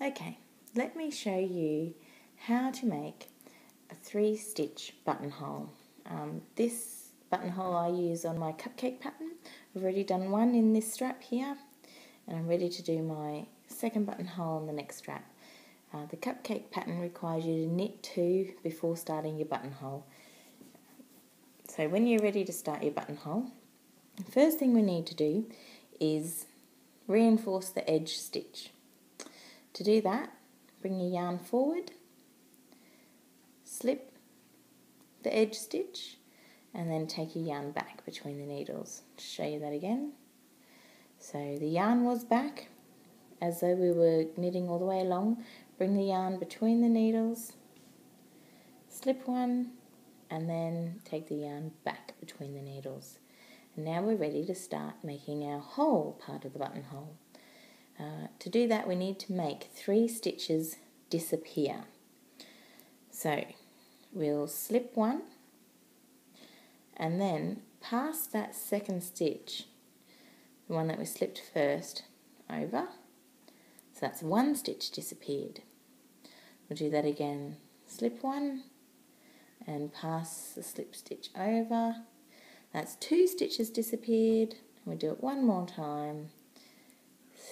Okay, let me show you how to make a 3-stitch buttonhole. This buttonhole I use on my cupcake pattern. I've already done one in this strap here, and I'm ready to do my second buttonhole on the next strap. The cupcake pattern requires you to knit 2 before starting your buttonhole. So when you're ready to start your buttonhole, the first thing we need to do is reinforce the edge stitch. To do that, bring your yarn forward, slip the edge stitch, and then take your yarn back between the needles. To show you that again. So the yarn was back, as though we were knitting all the way along. Bring the yarn between the needles, slip one, and then take the yarn back between the needles. And now we're ready to start making our whole part of the buttonhole. To do that, we need to make 3 stitches disappear. So we'll slip one and then pass that second stitch, the one that we slipped first, over. So that's 1 stitch disappeared. We'll do that again. Slip one and pass the slip stitch over. That's 2 stitches disappeared. We'll do it one more time.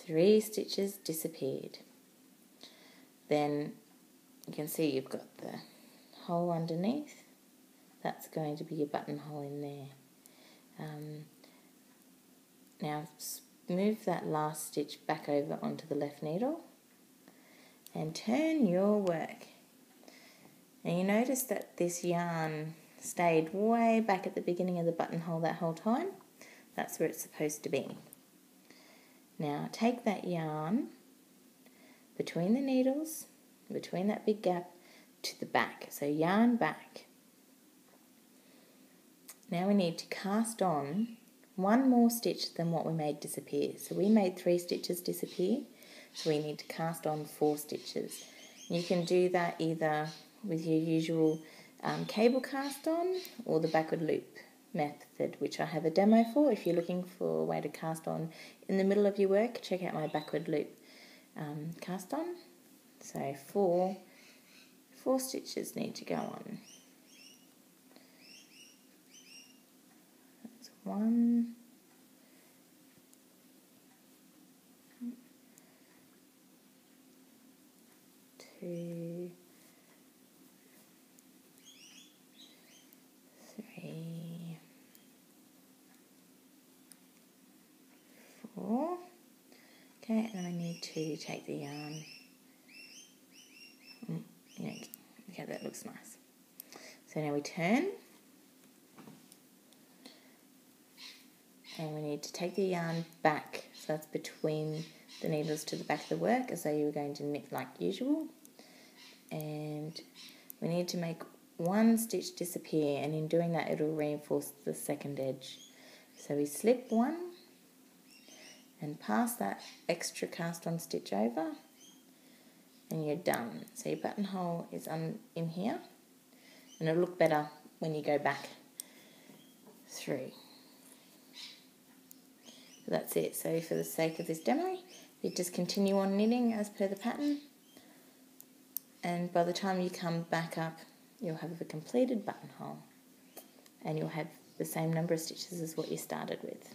3 stitches disappeared. Then you can see you've got the hole underneath. That's going to be your buttonhole in there. Now move that last stitch back over onto the left needle and turn your work. Now you notice that this yarn stayed way back at the beginning of the buttonhole that whole time. That's where it's supposed to be. Now take that yarn between the needles, between that big gap, to the back. So yarn back. Now we need to cast on 1 more stitch than what we made disappear. So we made 3 stitches disappear, so we need to cast on 4 stitches. You can do that either with your usual cable cast on or the backward loop method, which I have a demo for. If you're looking for a way to cast on in the middle of your work, check out my backward loop cast on. So 4 stitches need to go on. That's 1, 2, 3, 4. Okay, and then I need to take the yarn. Okay, that looks nice. So now we turn, and we need to take the yarn back. So that's between the needles to the back of the work, as though you were going to knit like usual. And we need to make 1 stitch disappear, and in doing that it'll reinforce the second edge. So we slip 1 and pass that extra cast on stitch over, and you're done. So your buttonhole is in here, and it'll look better when you go back through. So that's it. So for the sake of this demo, you just continue on knitting as per the pattern, and by the time you come back up, you'll have a completed buttonhole, and you'll have the same number of stitches as what you started with.